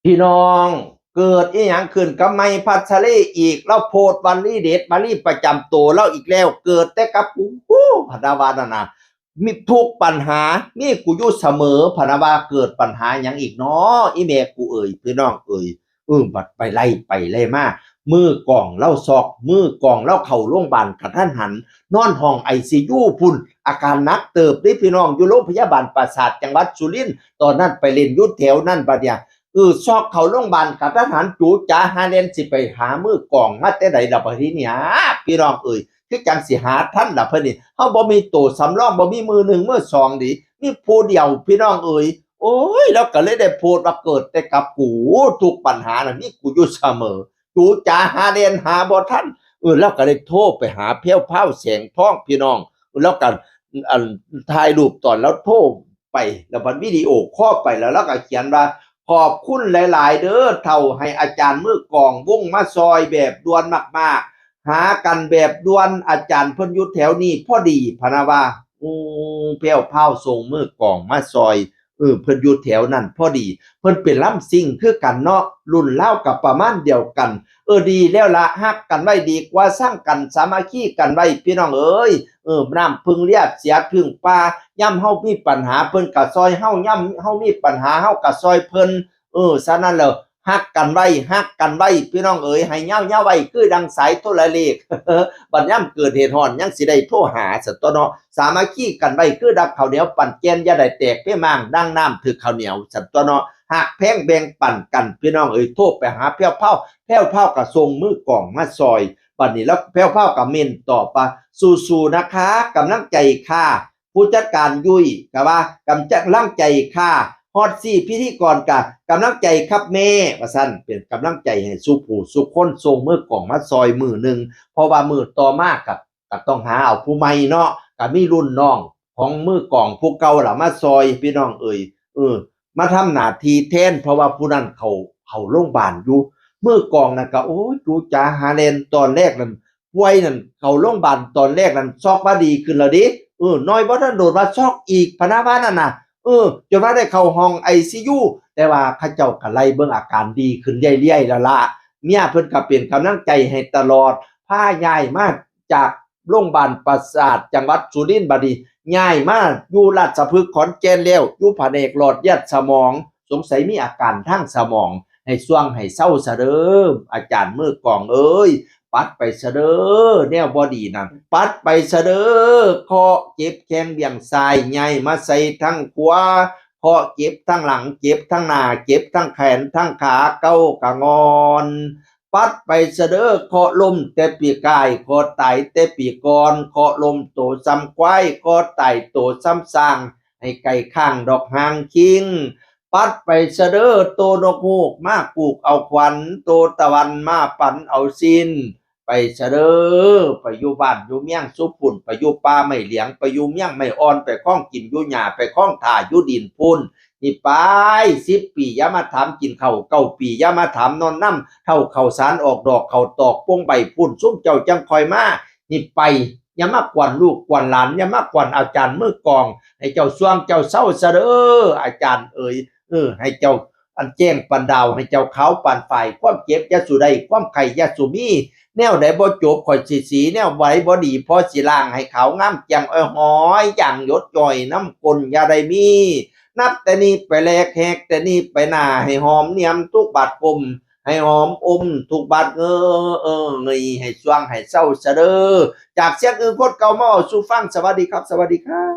พี่น้องเกิดอีหยังขึ้นกับไม่พัชรีอีกแล้วโพดวันลีเด็ดมารีประจำตัวแล้วอีกแล้วเกิดแต่กับกูพนาวานะมีทุกปัญหานี่กูอยู่เสมอพนาวาเกิดปัญหาอย่างอีกเนาะอีเมกูเอ่ยพี่น้องเอ่ยบัดไปไล่มามือกล่องเล่าซอกมือกล่องเล่าเข่าโรงพยาบาลกระทันหันนอนห้องICUพุ่นอาการหนักเติบดิพี่น้องอยู่โรงพยาบาลปราสาทจังหวัดสุรินทร์ตอนนั้นไปเล่นยุทธแถวนั่นบัดเนี่ยซอกเขาโรงพยาบาลกับทหารจูจ๋าหาเล่นสิไปหามือกล่องมาแต่ใดดับทีเนี่ยพี่น้องเอ่ยคือจังสิหาท่านล่ะเพิ่นนี่เฮาบ่มีตัวสำรองบ่มีมือหนึ่งมือสองดิมีผู้เดียวพี่น้องเอ่ยโอ้ยแล้วก็เลยได้โพสต์ว่าเกิดแต่กับกูทุกปัญหาน่ะนี่กูอยู่เสมอจูจ๋าหาเล่นหาบ่ทันแล้วก็เลยโทรไปหาเพี้ยวเผาแสงทองพี่น้องแล้วก็อันถ่ายรูปตอนแล้วโทรไปแล้วบัดวิดีโอคอลไปแล้วก็เขียนว่าขอบคุณหลายๆเด้อเท่าให้อาจารย์มือกองวงมาซอยแบบด่วนมากๆหากันแบบด่วนอาจารย์เพิ่นอยู่แถวนี้พอดีพะนะว่าแพ้วพราวส่งมือกองมาซอยเพิ่นอยู่แถวนั้นพอดีเพิ่นเป็นลำซิ่งคือกันเนาะรุ่นราวกับประมาณเดียวกันดีแล้วละฮักกันไว้ดีกว่าสร้างกันสามัคคีกันไว้พี่น้องเอ้ยน้ำพึ่งเรียกเสียพึ่งปลาย่ำเฮามีปัญหาเพิ่นก็ซอยเฮาย่ำเฮามีปัญหาเฮาก็ซอยเพิ่นฉะนั้นแล้วฮักกันไว้พี่น้องเอ๋ยให้ยาวๆไว้คือดังสายโทรเลขบัดยามเกิดเหตุร้อนยังสิได้โทรหาซั้นตั่วเนาะสามัคคีกันไว้คือดักข้าวเหนียวปั่นแกนอย่าได้แตกเพ่มางดังน้ำถึกข้าวเหนียวซั้นตั่วเนาะหักแพงแบ่งปันกันพี่น้องเอ๋ยโทรไปหาแพ้วเผาก็ส่งมือกล่องมาซอยบัดนี้แล้วแพ้วเผาก็เม้นตอบว่าสู้ๆนะคะกำลังใจค่ะผู้จัดการยุ้ยก็ว่ากำลังใจค่ะฮอดซี่พิธีกรก็กำลังใจครับแม่ว่าซั่นเป็นกำลังใจให้สู่ผู้สู่คนส่งมือกล่องมาซอยมื้อหนึ่งเพราะว่ามื้อต่อมาก็ต้องหาเอาผู้ใหม่เนาะก็มีรุ่นน้องของมือกล่องผู้เก่าล่ะมาซอยพี่น้องเอ่ยมาทำหน้าที่แทนเพราะว่าผู้นั้นเขาโรงพยาบาลอยู่มือกองนั่นก็โอ้ยจูจ๋าหาแลนตอนแรกนั่นป่วยนั่นเข้าโรงพยาบาลตอนแรกนั่นซอกบ่ดีขึ้นแล้วดิน้อยบ่ทันโดนว่าซอกอีกพะนะว่านั่นน่ะจนว่าได้เข้าห้อง ICU แต่ว่าเขาเจ้าก็ไล่เบิ่งอาการดีขึ้นเรื่อยๆแล้วล่ะเมียเพิ่นก็เป็นกำลังใจให้ตลอดพาย้ายมาจากโรงพยาบาลปราสาทจังหวัดสุรินทร์บัดนี้ย้ายมาอยู่ราชพฤกษ์ขอนแก่นแล้วอยู่แผนกหลอดเลือดสมองสงสัยมีอาการทางสมองให้ส่วงให้เศร้าซะเด้ออาจารย์มือกองเอ้ยปัดไปซะเด้อแนวบ่ดีนั่นปัดไปซะเด้อเคาะเจ็บแข้งเบี่ยงซ้ายใหญ่มาใส่ทั้งขวาเคาะเจ็บทั้งหลังเจ็บทั้งหน้าเจ็บทั้งแขนทั้งขาเก้ากะงอนปัดไปซะเด้อเคาะลมแต่ปีกายเคาะไตแต่ปีก่อนเคาะลมโตซ้ำควายเคาะไตโตซ้ำสร้างให้ไก่ข้างดอกหางคิงปัดไปซะเด้อโตนกฮูกมาปลูกเอาขวัญโตตะวันมาปันเอาสิ้นไปซะเด้อไปอยู่บ้านอยู่เมียงสุพุ่นไปอยู่ป่าไม่เหลียงไปอยู่เมียงไม่อ่อนไปข้องกินอยู่หญ้าไปข้องถ่าอยู่ดินพุ่นนี่ไป10 ปีอย่ามาถามกินข้าว9 ปีอย่ามาถามนอนน้ำเท่าข้าวสารออกดอกข้าวตอกโป่งใบพุ่นซุ่มเจ้าจังคอยมานี่ไปอย่ามากวนลูกกวนหลานอย่ามากวนอาจารย์มือกองให้เจ้าสวงเจ้าเศร้าซะเด้ออาจารย์เอ๋ยให้เจ้าอันแจ้งปันดาวให้เจ้าขาวปานฝ่ายความเจ็บยาสุใดความไข่ยาสุมีแนวใดบ่จบข่อยสิสีแนวไว้บ่ดีพอสิล้างให้ขาวงามแจ่มหอยอย่างหยดจ่อยน้ำกลอย่าได้มีนับแต่นี้ไปแลกแหกแต่นี้ไปหน้าให้หอมเนียมทุกบาดกลมให้หอมอมทุกบาดเงยให้สว่างให้เศร้าซะเด้อจากเสียงอื่นโคตรเก่ามาสู่ฟังสวัสดีครับสวัสดีครับ